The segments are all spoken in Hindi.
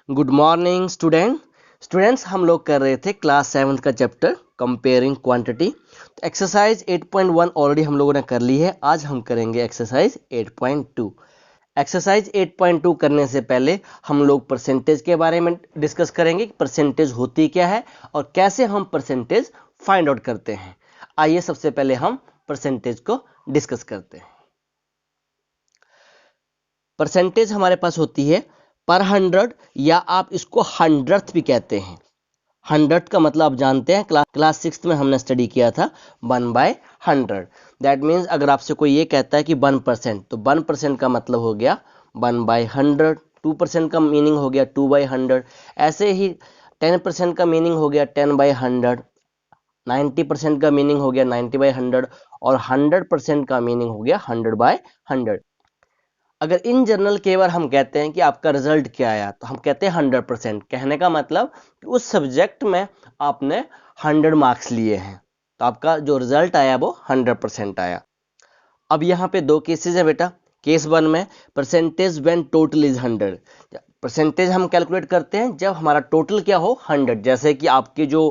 गुड मॉर्निंग स्टूडेंट्स हम लोग कर रहे थे क्लास 7 का चैप्टर कंपेयरिंग क्वांटिटी। तो एक्सरसाइज 8.1 ऑलरेडी हम लोगों ने कर ली है। आज हम करेंगे एक्सरसाइज 8.2। एक्सरसाइज 8.2 करने से पहले हम लोग परसेंटेज के बारे में डिस्कस करेंगे कि परसेंटेज होती क्या है और कैसे हम परसेंटेज फाइंड आउट करते हैं। आइए सबसे पहले हम परसेंटेज को डिस्कस करते हैं। परसेंटेज हमारे पास होती है पर 100 या आप इसको हंड्रेड्थ भी कहते हैं। 100 का मतलब आप जानते हैं, क्लास 6 में हमने स्टडी किया था 1/100। दैट मीन्स अगर आपसे कोई ये कहता है कि 1%, तो 1% का मतलब हो गया 1/100। 2% का मीनिंग हो गया 2/100। ऐसे ही 10% का मीनिंग हो गया 10/100। 90% का मीनिंग हो गया 90/100 और 100% का मीनिंग हो गया 100/100। अगर इन जनरल केवल हम कहते हैं कि आपका रिजल्ट क्या आया, तो हम कहते हैं 100%। कहने का मतलब कि उस सब्जेक्ट में आपने 100 मार्क्स लिए हैं, तो आपका जो रिजल्ट आया वो 100% आया। अब यहाँ पे दो केसेस है बेटा। केस 1 में percentage when total is 100। Percentage हम कैलकुलेट करते हैं जब हमारा टोटल क्या हो 100। जैसे कि आपके जो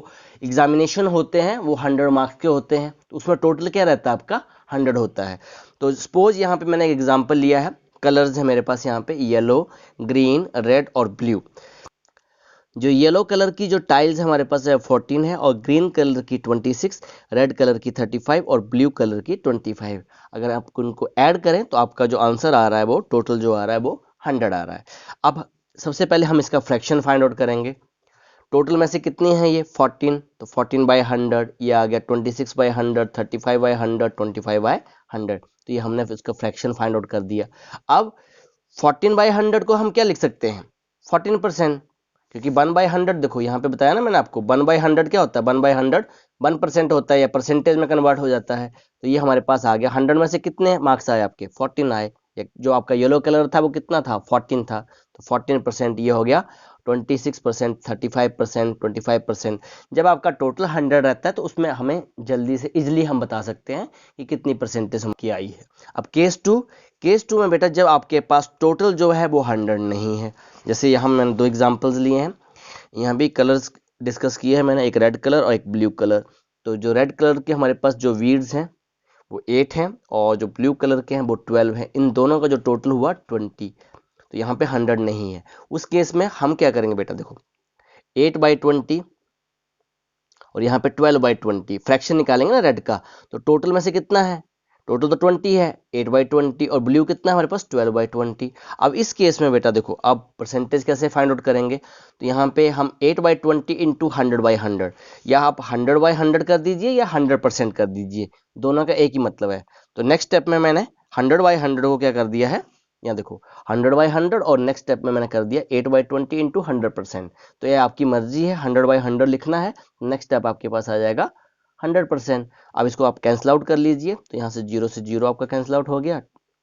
एग्जामिनेशन होते हैं वो 100 मार्क्स के होते हैं, तो उसमें टोटल क्या रहता है आपका 100 होता है। तो सपोज यहाँ पे मैंने एक एग्जाम्पल लिया है। कलर्स है मेरे पास यहाँ पे येलो, ग्रीन, रेड और ब्लू। जो येलो कलर की जो टाइल्स हमारे पास है 14 है और ग्रीन कलर की 26, रेड कलर की 35 और ब्लू कलर की 25। अगर आप उनको ऐड करें तो आपका जो आंसर आ रहा है वो टोटल जो आ रहा है वो 100 आ रहा है। अब सबसे पहले हम इसका फ्रैक्शन फाइंड आउट करेंगे। टोटल में से कितनी है ये 14, तो 14/100। ये आ गया 26/100, 35/100, 25/100। तो ये हमने इसका फ्रैक्शन फाइंड आउट कर दिया। अब 14/100 को हम क्या लिख सकते हैं 14%, क्योंकि 1/100 देखो यहाँ पे बताया ना मैंने आपको 1/100 क्या होता है 1/100 1% होता है या परसेंटेज में कन्वर्ट हो जाता है। तो ये हमारे पास आ गया। 100 में से कितने मार्क्स आए आपके 14 आए। जो आपका येलो कलर था वो कितना था 14 था, तो 14% ये हो गया 26%, 35%, 25%। जब आपका टोटल 100 रहता है तो उसमें हमें जल्दी से इजिली हम बता सकते हैं कि कितनी परसेंटेज हमकी आई है। अब केस टू में बेटा जब आपके पास टोटल जो है वो 100 नहीं है। जैसे यहाँ मैंने दो एग्जांपल्स लिए हैं, यहाँ भी कलर्स डिस्कस किए हैं मैंने, एक रेड कलर और एक ब्लू कलर। तो जो रेड कलर के हमारे पास जो वीड्स हैं वो 8 हैं और जो ब्लू कलर के हैं वो 12 हैं। इन दोनों का जो टोटल हुआ 20। तो यहाँ पे 100 नहीं है। उस केस में हम क्या करेंगे बेटा, देखो 8/20 और यहाँ पे 12/20 फ्रैक्शन निकालेंगे ना रेड का, तो टोटल में से कितना है, टोटल तो 20 है, 8/20 और ब्लू कितना है हमारे पास 12/20। अब इस केस में बेटा देखो अब परसेंटेज कैसे फाइंड आउट करेंगे, तो यहाँ पे हम 8/20 इंटू 100/100, या आप 100/100 कर दीजिए या 100% कर दीजिए, दोनों का एक ही मतलब है। तो नेक्स्ट स्टेप में मैंने 100/100 को क्या कर दिया है, यहाँ देखो 100/100 और नेक्स्ट स्टेप में मैंने कर दिया 8/20 इंटू 100%। तो ये आपकी मर्जी है 100/100 लिखना है, नेक्स्ट स्टेप आपके पास आ जाएगा 100%। अब इसको आप कैंसिल आउट कर लीजिए, तो यहाँ से 0 से 0 आपका कैंसिल आउट हो गया,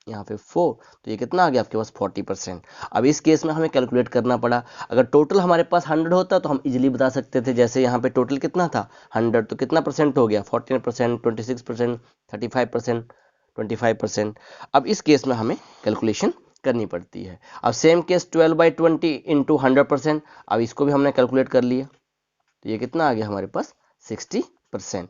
यहाँ पे 4, तो ये कितना आ गया आपके पास 40%। अब इस केस में हमें कैलकुलेट करना पड़ा। अगर टोटल हमारे पास 100 होता तो हम इजीली बता सकते थे। जैसे यहाँ पे टोटल कितना था 100, तो कितना परसेंट हो गया 14%, 26%, 35%, 25%। अब इस केस में हमें कैलकुलेशन करनी पड़ती है। अब सेम केस 12/20 इंटू 100%, अब इसको भी हमने कैलकुलेट कर लिया, तो ये कितना आ गया हमारे पास 60%।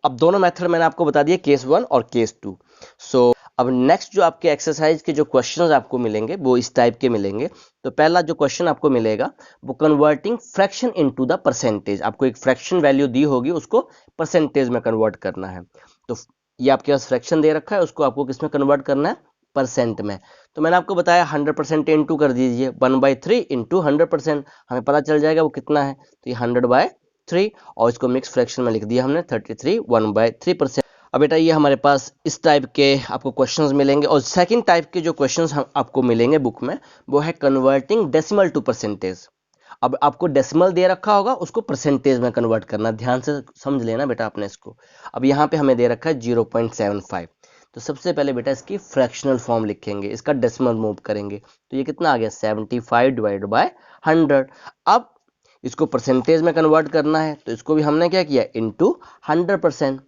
अब दोनों मेथड मैंने आपको बता दिए, केस 1 और केस 2। अब नेक्स्ट जो आपके एक्सरसाइज के जो क्वेश्चंस आपको मिलेंगे वो इस टाइप के मिलेंगे। तो पहला जो क्वेश्चन आपको मिलेगा वो converting fraction into the percentage. आपको एक फ्रैक्शन वैल्यू दी होगी, उसको परसेंटेज में कन्वर्ट करना है। तो ये आपके पास फ्रैक्शन दे रखा है, उसको आपको किस में कन्वर्ट करना है परसेंट में। तो मैंने आपको बताया 100% इंटू कर दीजिए 1/3 इंटू 100%, हमें पता चल जाएगा वो कितना है, तो ये 100/3 और इसको मिक्स फ्रैक्शन में लिख दिया हमने 33 1/3%। अब बेटा ये हमारे पास इस टाइप के आपको क्वेश्चंस मिलेंगे। और सेकंड टाइप के जो क्वेश्चंस हम आपको मिलेंगे बुक में वो है कन्वर्टिंग डेसिमल टू परसेंटेज। अब आपको डेसिमल दे रखा होगा, उसको परसेंटेज में कन्वर्ट करना, ध्यान से समझ लेना बेटा आपने इसको। अब यहाँ पे हमें दे रखा है 0.75, तो सबसे पहले बेटा इसकी फ्रैक्शनल फॉर्म लिखेंगे, इसका डेसिमल मूव करेंगे, तो ये कितना आ गया 75 डिवाइड बाय 100। अब इसको परसेंटेज में कन्वर्ट करना है, तो इसको भी हमने क्या किया इंटू 100%।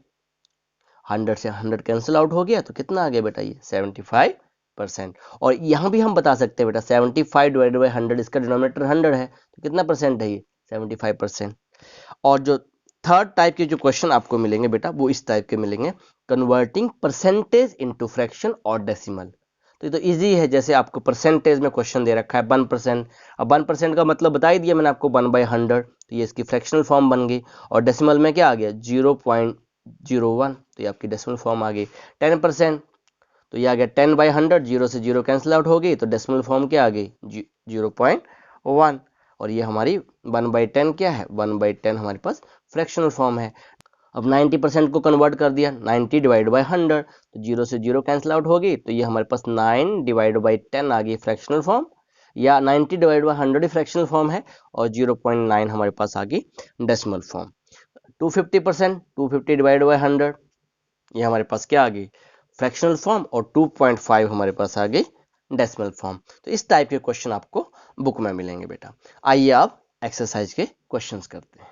100 से 100 कैंसिल आउट हो गया, तो कितना आ गया बेटा ये 75 परसेंट। और यहाँ भी हम बता सकते हैं बेटा 75 डिवाइडेड बाई 100, इसका डिनोमिनेटर 100 है तो कितना परसेंट है ये 75%। और जो थर्ड टाइप के जो क्वेश्चन आपको मिलेंगे बेटा वो इस टाइप के मिलेंगे, कन्वर्टिंग परसेंटेज इनटू फ्रैक्शन और डेसिमल। तो ये तो इजी है, जैसे आपको परसेंटेज में क्वेश्चन दे रखा है 1%, अब 1% का मतलब बता ही दिया मैंने आपको 1/100, तो ये इसकी फ्रैक्शनल फॉर्म बन गई। और डेसिमल में क्या आ गया 0.01, तो ये आपकी डेसिमल फॉर्म आ गई। 10%, तो ये आ गया 10/100, 0 से 0 कैंसिल आउट हो गई, तो डेसिमल फॉर्म क्या आ गई 0.1। और ये हमारी 1/10 क्या है 1/10 हमारे पास फ्रैक्शनल फॉर्म है। अब 90% को कन्वर्ट कर दिया 90 डिवाइड बाई 100, तो 0 से 0 कैंसिल आउट होगी, तो ये हमारे पास 9 डिवाइड बाई 10 आ गई फ्रैक्शनल फॉर्म, या 90 divide by 100 he fractional form है, और 0.9 हमारे पास आ गई डेसिमल फॉर्म। 250%, 250 डिवाइड बाई 100, ये हमारे पास क्या आ गई फ्रैक्शनल फॉर्म, और 2.5 हमारे पास आ गई डेसिमल फॉर्म। तो इस टाइप के क्वेश्चन आपको बुक में मिलेंगे बेटा। आइए आप एक्सरसाइज के क्वेश्चंस करते हैं।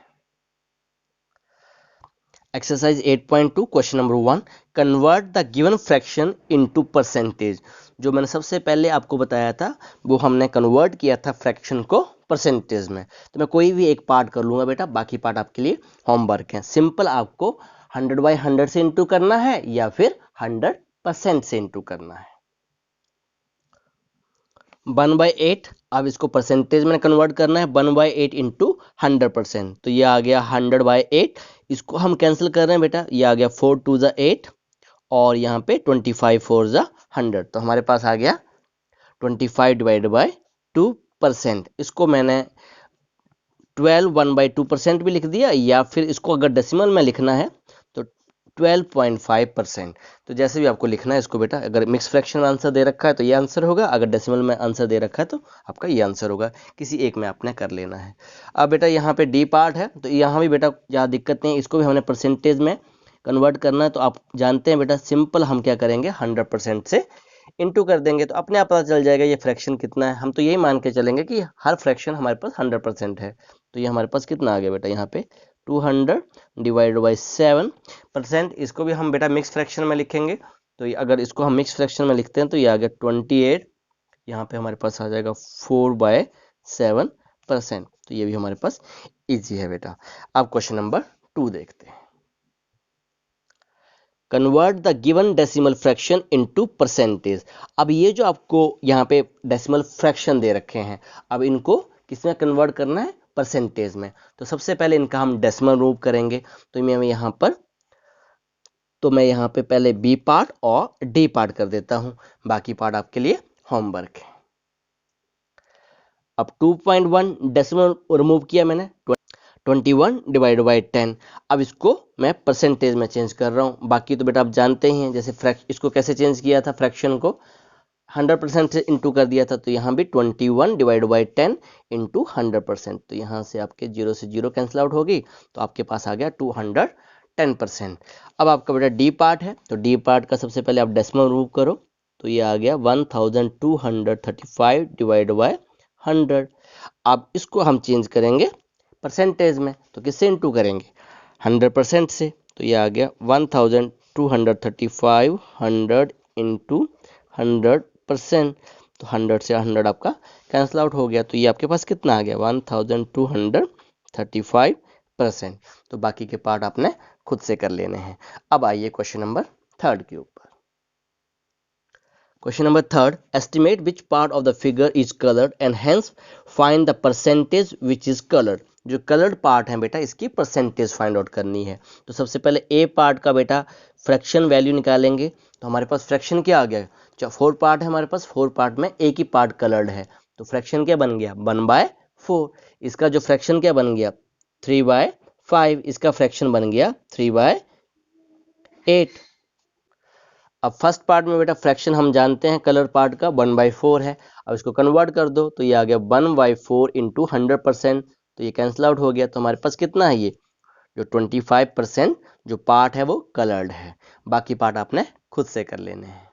Exercise 8.2 question number 1, convert the given fraction into percentage. जो मैंने सबसे पहले आपको बताया था वो हमने कन्वर्ट किया था फ्रैक्शन को परसेंटेज में। तो मैं कोई भी एक पार्ट कर लूंगा बेटा, बाकी पार्ट आपके लिए होमवर्क है। सिंपल आपको 100/100 से इंटू करना है या फिर 100% से इंटू करना है। 1/8, अब इसको परसेंटेज में कन्वर्ट करना है, 1/8 इंटू 100%, तो ये आ गया 100/8। इसको हम कैंसिल कर रहे हैं बेटा, ये आ गया 4 2 ज़ा 8, और यहाँ पे 25 4 ज़ा 100, तो हमारे पास आ गया 25 डिवाइड बाई 2%। इसको मैंने 12 1/2% भी लिख दिया, या फिर इसको अगर डेसिमल में लिखना है तो 12.5%। तो जैसे भी आपको लिखना है इसको बेटा, अगर मिक्स फ्रैक्शन में आंसर दे रखा है तो ये आंसर होगा, अगर डेसिमल में आंसर दे रखा है तो आपका ये आंसर होगा, किसी एक में आपने कर लेना है। अब बेटा यहाँ पे डी पार्ट है, तो यहाँ भी बेटा ज़्यादा दिक्कत नहीं है, इसको भी हमने परसेंटेज में कन्वर्ट करना है। तो आप जानते हैं बेटा सिंपल हम क्या करेंगे 100% से इंटू कर देंगे, तो अपने आप पता चल जाएगा ये फ्रैक्शन कितना है। हम तो यही मान के चलेंगे कि हर फ्रैक्शन हमारे पास 100% है। तो ये हमारे पास कितना आ गया बेटा यहाँ पे 200 डिवाइड बाई 7%। इसको भी हम बेटा मिक्स फ्रैक्शन में लिखेंगे, तो ये अगर इसको हम मिक्स फ्रैक्शन में लिखते हैं तो ये आ गया 28, यहाँ पे हमारे पास आ जाएगा 4/7%। तो ये भी हमारे पास इजी है बेटा। अब क्वेश्चन नंबर 2 देखते हैं। Convert the given decimal fraction into percentage. अब ये जो आपको यहाँ पे डेसिमल फ्रैक्शन दे रखे हैं, अब इनको किसमें कन्वर्ट करना है परसेंटेज में। तो सबसे पहले इनका हम डेसिमल रिमूव करेंगे, तो मैं यहाँ पे पहले बी पार्ट और डी पार्ट कर देता हूँ, बाकी पार्ट आपके लिए होमवर्क है। अब 2.1 डेसिमल रिमूव किया मैंने, 21 डिवाइड बाई 10। अब इसको मैं परसेंटेज में चेंज कर रहा हूँ, बाकी तो बेटा आप जानते ही हैं, जैसे इसको कैसे चेंज किया था, फ्रैक्शन को 100% से इंटू कर दिया था, तो यहाँ भी 21 डिवाइड बाई 10 इंटू 100%, तो यहाँ से आपके 0 से 0 कैंसिल आउट होगी, तो आपके पास आ गया 210%। अब आपका बेटा डी पार्ट है, तो डी पार्ट का सबसे पहले आप डेसिमल रिमूव करो, तो ये आ गया 1235 डिवाइड बाई 100। अब इसको हम चेंज करेंगे परसेंटेज में, तो किससे इंटू करेंगे 100% से, तो ये आ गया 1235 100 इंटू 100%, तो 100 से 100 आपका कैंसिल आउट हो गया, तो ये आपके पास कितना आ गया 1235%। तो बाकी के पार्ट आपने खुद से कर लेने हैं। अब आइए क्वेश्चन नंबर 3 के ऊपर। Question number 3, estimate which part of the figure is coloured and hence find the percentage which is coloured. जो कलर्ड पार्ट है बेटा इसकी परसेंटेज फाइंड आउट करनी है। तो सबसे पहले ए पार्ट का बेटा फ्रैक्शन वैल्यू निकालेंगे, तो हमारे पास फ्रैक्शन क्या आ गया, 4 पार्ट है हमारे पास, 4 पार्ट में एक ही पार्ट कलर्ड है, तो फ्रैक्शन क्या बन गया 1/4। इसका जो फ्रैक्शन क्या बन गया 3/5, इसका फ्रैक्शन बन गया 3/8। अब फर्स्ट पार्ट में बेटा फ्रैक्शन हम जानते हैं कलर पार्ट का 1/4 है, अब इसको कन्वर्ट कर दो, तो ये आ गया 1/4 इंटू 100%, तो ये कैंसिल आउट हो गया, तो हमारे पास कितना है ये जो 25% जो पार्ट है वो कलर्ड है, बाकी पार्ट आपने खुद से कर लेने हैं।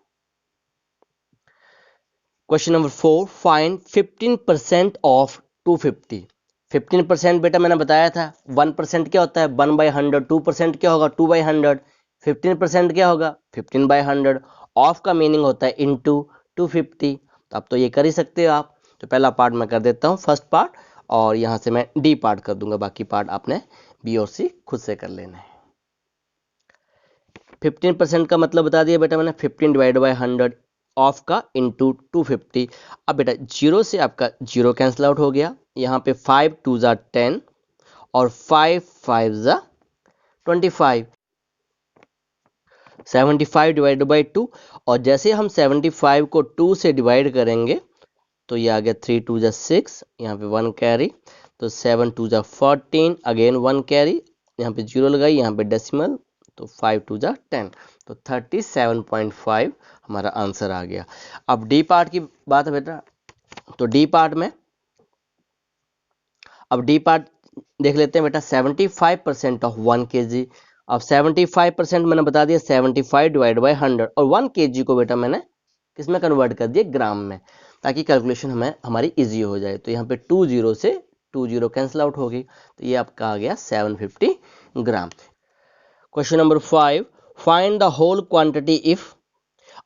Question number 4, find 15% of 250। 15% बेटा मैंने बताया था 1% क्या होता है 1/100, 2% क्या होगा 2/100, 15% क्या होगा 15/100। ऑफ का मीनिंग होता है इनटू, 250। तो अब तो ये कर ही सकते हो आप। तो पहला पार्ट मैं कर देता हूँ, फर्स्ट पार्ट, और यहाँ से मैं डी पार्ट कर दूंगा, बाकी पार्ट आपने बी और सी खुद से कर लेना है। 15% का मतलब बता दिया बेटा मैंने, 15 डिवाइड बाई 100 ऑफ का इंटू 250। अब बेटा जीरो से आपका जीरो कैंसिल आउट हो गया, यहाँ पे 5 2 ज़ा 10 और 5 5 ज़ा 25, 75 डिवाइड बाई 2। और जैसे हम 75 को 2 से डिवाइड करेंगे तो ये आ गया 3 2 ज़ा 6, यहाँ पे 1 कैरी, तो 7 2 ज़ा 14, अगेन 1 कैरी, यहाँ पे जीरो लगाई, यहाँ पे डेसिमल, तो 5 2 ज़ा 10, तो 37.5 हमारा आंसर आ गया। अब डी पार्ट की बात है बेटा, तो डी पार्ट में, अब डी पार्ट देख लेते हैं बेटा। 75% ऑफ 1 kg। अब 75% मैंने बता दिया 75 डिवाइड बाई 100, और 1 kg को बेटा मैंने किस में कन्वर्ट कर दिया, ग्राम में, ताकि कैलकुलेशन हमें हमारी इजी हो जाए। तो यहाँ पे 2 जीरो से 2 जीरो कैंसिल आउट हो गई, तो ये आपका आ गया 750 gram. Question number 5, find the whole quantity if.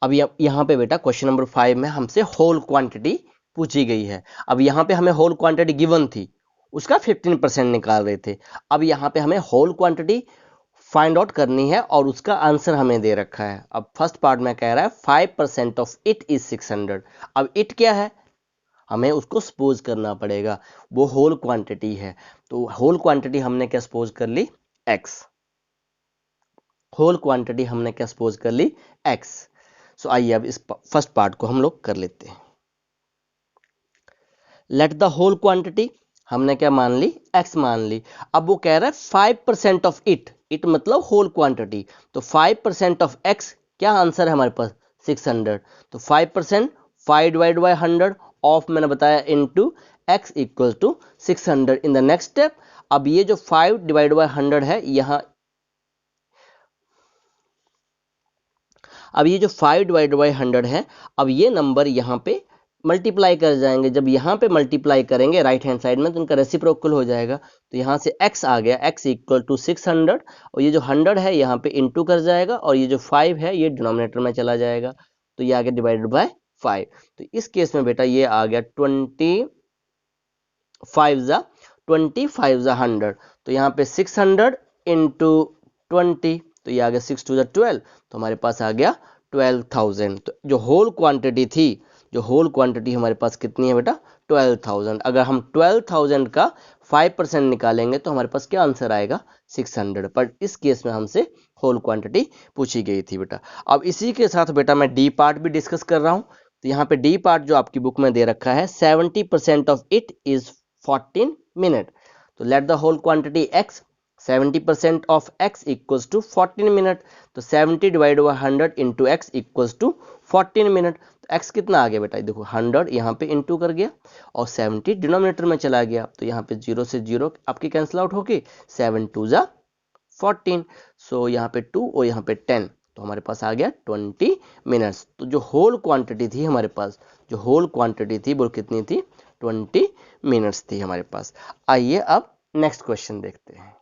अब यहाँ पे बेटा क्वेश्चन नंबर 5 में हमसे होल क्वांटिटी पूछी गई है। अब यहाँ पे हमें होल क्वांटिटी गिवन थी, उसका 15% निकाल रहे थे। अब यहाँ पे हमें होल क्वांटिटी फाइंड आउट करनी है और उसका आंसर हमें दे रखा है। अब फर्स्ट पार्ट में कह रहा है 5% ऑफ इट इज 600। अब इट क्या है, हमें उसको सपोज करना पड़ेगा, वो होल क्वांटिटी है। तो होल क्वांटिटी हमने क्या सपोज कर ली, x। होल क्वांटिटी हमने क्या सपोज कर ली, x। सो आइए अब इस फर्स्ट पार्ट को हम लोग कर लेते हैं। लेट द होल क्वांटिटी, हमने क्या मान ली, x मान ली। अब वो कह रहा है 5% ऑफ इट, इट मतलब होल क्वांटिटी, तो 5% ऑफ x क्या आंसर है हमारे पास, 600। तो 5%, 5 डिवाइड बाई 100 ऑफ मैंने बताया into x equal to 600 in the next step. अब ये जो 5 डिवाइड बाई 100 है यहाँ, अब ये जो 5 डिवाइड बाई 100 है, अब ये नंबर यहाँ पे मल्टीप्लाई कर जाएंगे। जब यहाँ पे मल्टीप्लाई करेंगे राइट हैंड साइड में तो इनका रेसिप्रोकल हो जाएगा। तो यहाँ से x आ गया, x इक्वल टू 600, और ये जो 100 है यहाँ पे इंटू कर जाएगा, और ये जो 5 है ये डिनोमिनेटर में चला जाएगा, तो ये आ गया डिवाइडेड बाय 5। तो इस केस में बेटा ये आ गया 25 ज़ा 100, तो यहाँ पे 600 इंटू 20, तो ये आ गया 6 2 ज़ा 12, तो हमारे पास आ गया 12,000। तो जो होल क्वांटिटी थी, जो होल क्वांटिटी हमारे पास कितनी है बेटा, 12,000। अगर हम 12,000 का 5% निकालेंगे तो हमारे पास क्या आंसर आएगा, 600। पर इस केस में हमसे होल क्वांटिटी पूछी गई थी बेटा। अब इसी के साथ बेटा मैं डी पार्ट भी डिस्कस कर रहा हूँ। तो यहाँ पे डी पार्ट जो आपकी बुक में दे रखा है, 70% ऑफ इट इज 14 मिनट। तो let the whole quantity x, 70% of x equals to 14 minute. तो 70 divide by 100 into x equals to 14 minute. तो x कितना आ गया बेटा, देखो 100 यहाँ पे इंटू कर गया और 70 डिनोमिनेटर में चला गया, तो यहाँ पे जीरो से जीरो आपकी कैंसिल आउट होके 7 2 ज़ा 14, सो यहाँ पे 2 और यहाँ पे 10, तो हमारे पास आ गया 20 मिनट्स। तो जो होल क्वांटिटी थी हमारे पास, जो होल क्वांटिटी थी वो कितनी थी, 20 मिनट्स थी हमारे पास। आइए अब नेक्स्ट क्वेश्चन देखते हैं।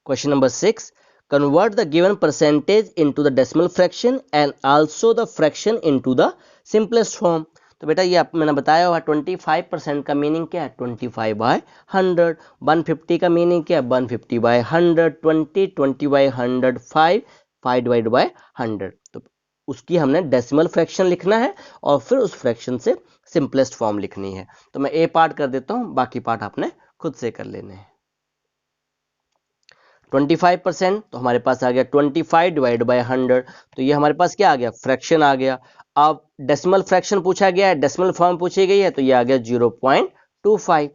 Question number 6, convert the given percentage into the decimal fraction and also the fraction into the simplest form। तो बेटा ये मैंने बताया हुआ 25% का मीनिंग क्या है, 25 बाय 100। 150 का मीनिंग क्या है, 150 बाय 100। 20 bye 100, 5 divide by 100। तो उसकी हमने डेसिमल फ्रैक्शन लिखना है और फिर उस फ्रैक्शन से सिंपलेस्ट फॉर्म लिखनी है। तो मैं ए पार्ट कर देता हूँ, बाकी पार्ट आपने खुद से कर लेने हैं। 25%, तो हमारे पास आ गया 25 डिवाइड बाय 100, तो ये हमारे पास क्या आ गया, फ्रैक्शन आ गया। अब डेसिमल फ्रैक्शन पूछा गया है, डेसिमल फॉर्म पूछी गई है, तो ये आ गया 0.25,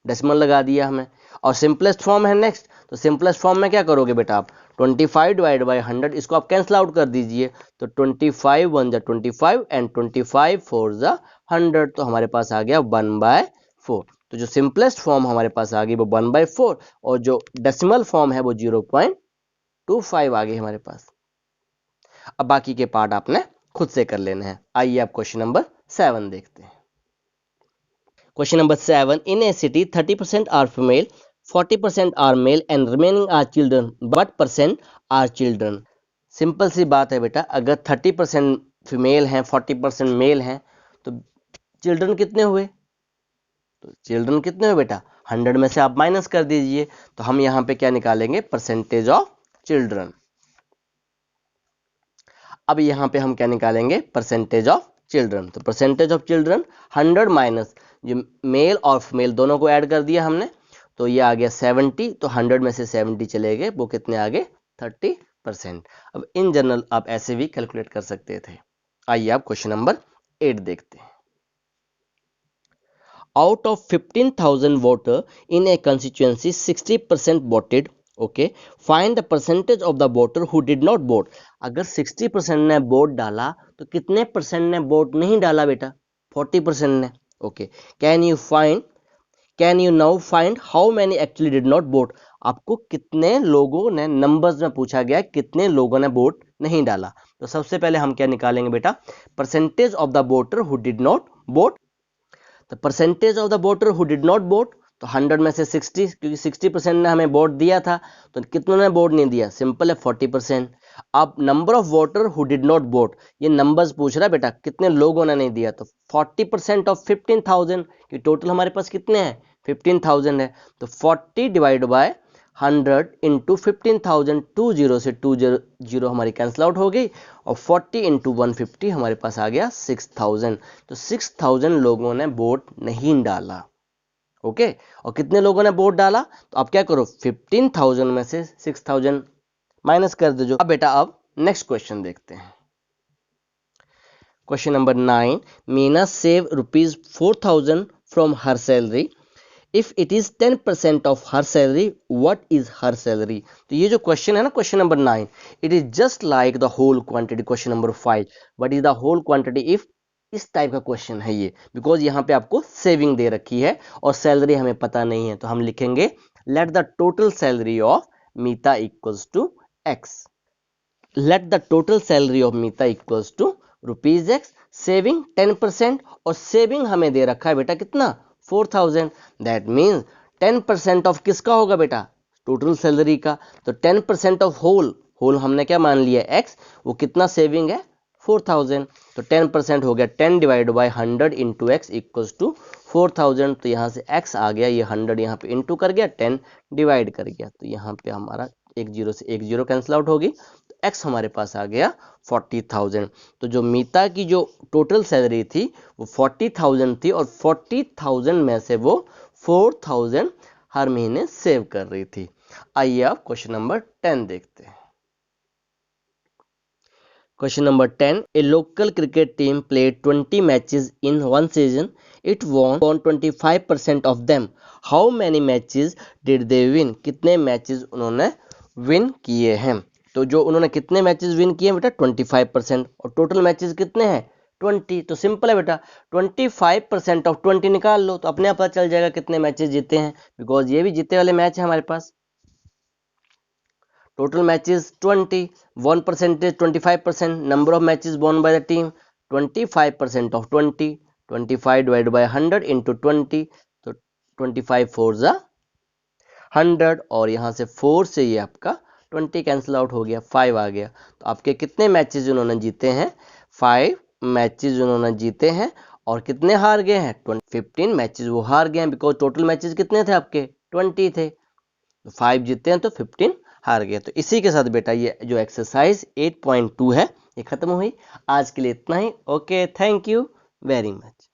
डेसिमल लगा दिया हमें। और सिंपलेस्ट फॉर्म है नेक्स्ट, तो सिंपलेस्ट फॉर्म में क्या करोगे बेटा आप, 25 डिवाइड बाय 100, इसको आप कैंसिल आउट कर दीजिए। तो 25 1 जा 25 एंड 25 4 जा 100, तो हमारे पास आ गया 1/4। तो जो सिंपलेस्ट फॉर्म हमारे पास आ गई वो 1/4, और जो डेसिमल फॉर्म है वो 0.25 आ गई हमारे पास। अब बाकी के पार्ट आपने खुद से कर लेने हैं। आइए आप क्वेश्चन नंबर 7 देखते हैं। Question number 7, in a city 30% are female, 40% are male and remaining are children, but percent are children. Simple सी बात है बेटा, अगर 30% फीमेल हैं, 40% मेल हैं, तो चिल्ड्रन कितने हुए? तो चिल्ड्रन कितने हुए बेटा? 100 में से आप माइनस कर दीजिए, तो हम यहाँ पे क्या निकालेंगे? Percentage of children. अब यहाँ पे हम क्या निकालेंगे? Percentage of children. तो परसेंटेज ऑफ चिल्ड्रन 100 माइनस जो मेल और फीमेल दोनों को ऐड कर दिया हमने, तो ये आ गया 70। तो 100 में से 70 चले गए, वो कितने आ गए? 30%। अब इन जनरल आप ऐसे भी कैलकुलेट कर सकते थे। आइए आप क्वेश्चन नंबर 8 देखते हैं। Out of 15,000 voter in a constituency, 60% voted. Okay, find the percentage of the voter who did not vote. अगर 60% ने वोट डाला तो कितने परसेंट ने वोट नहीं डाला बेटा? 40% ने। Okay, can you now find how many actually did not vote. आपको कितने लोगों ने, नंबर्स में पूछा गया कितने लोगों ने वोट नहीं डाला। तो सबसे पहले हम क्या निकालेंगे बेटा? Percentage of the voter who did not vote. तो percentage of the voter who did not vote, तो 100 में से 60, क्योंकि 60% ने हमें वोट दिया था, तो कितनों ने वोट नहीं दिया? सिंपल है, 40%। अब number of voter who did not vote, ये नंबर्स पूछ रहा है बेटा कितने लोगों ने नहीं दिया, तो 40% ऑफ 15,000, कि टोटल हमारे पास कितने हैं? 15,000 है। तो 40 डिवाइड बाय 100 इंटू 15,000, 20 से 20 हमारी कैंसिल आउट हो गई, और 40 इंटू 150 हमारे पास आ गया 6,000। तो 6,000 लोगों ने वोट नहीं डाला। ओके, और कितने लोगों ने वोट डाला? तो आप क्या करो? 15,000 में से 6,000 माइनस कर दो। अब बेटा अब नेक्स्ट क्वेश्चन देखते हैं। Question number 9, Meena save ₹4,000 from her salary. If it is 10% of her salary, what is her salary? तो ये जो क्वेश्चन है ना, question number 9, it is just like the whole quantity question number 5। What is the whole quantity if, इस टाइप का क्वेश्चन है ये, बिकॉज यहाँ पे आपको सेविंग दे रखी है और सैलरी हमें पता नहीं है। तो हम लिखेंगे let the total salary of Meeta equals to x. Let the total salary of Meeta equals to ₹X, saving 10%, और सेविंग हमें दे रखा है बेटा कितना? 4,000। दैट मीन्स 10% ऑफ किसका होगा बेटा? टोटल सैलरी का। तो 10% ऑफ होल, होल हमने क्या मान लिया? x, वो कितना सेविंग है? 4,000। तो 10% हो गया 10 divide by 100 into x equals to 4,000। तो यहाँ से x आ गया, ये 100 यहाँ पे इंटू कर गया, 10 डिवाइड कर गया, तो यहाँ पे हमारा एक जीरो से एक जीरो कैंसिल आउट होगी, तो x हमारे पास आ गया 40,000। तो जो मीता की जो टोटल सैलरी थी वो 40,000 थी, और 40,000 में से वो 4,000 हर महीने सेव कर रही थी। आइए आप क्वेश्चन नंबर 10 देखते हैं। Question number 10, a local cricket team played 20 matches in one season, it won 25% of them, how many matches did they win? कितने मैचेस उन्होंने विन किए हैं? तो जो उन्होंने कितने मैचेस विन किए बेटा? 25%, और टोटल मैचेस कितने हैं? 20। तो सिंपल है बेटा, 25% ऑफ 20 निकाल लो, तो अपने आप पता चल जाएगा कितने मैचेस जीते हैं, बिकॉज ये भी जीते वाले मैच है हमारे पास। Total matches 20, 1% 25%, number of matches won by the team 25% of 20, 25 divide by 100 into 20, तो 25 4 जा 100, और यहाँ से 4 से ये आपका 20 कैंसिल आउट हो गया, 5 आ गया। तो आपके कितने मैचेस उन्होंने जीते हैं? 5 मैचेस उन्होंने जीते हैं, और कितने हार गए हैं? 15 मैचेस वो हार गए हैं, बिकॉज टोटल मैचेस कितने थे आपके? 20 थे। तो 5 जीते हैं तो 15 हार गए। तो इसी के साथ बेटा ये जो एक्सरसाइज 8.2 है ये खत्म हुई। आज के लिए इतना ही। Okay, thank you very much.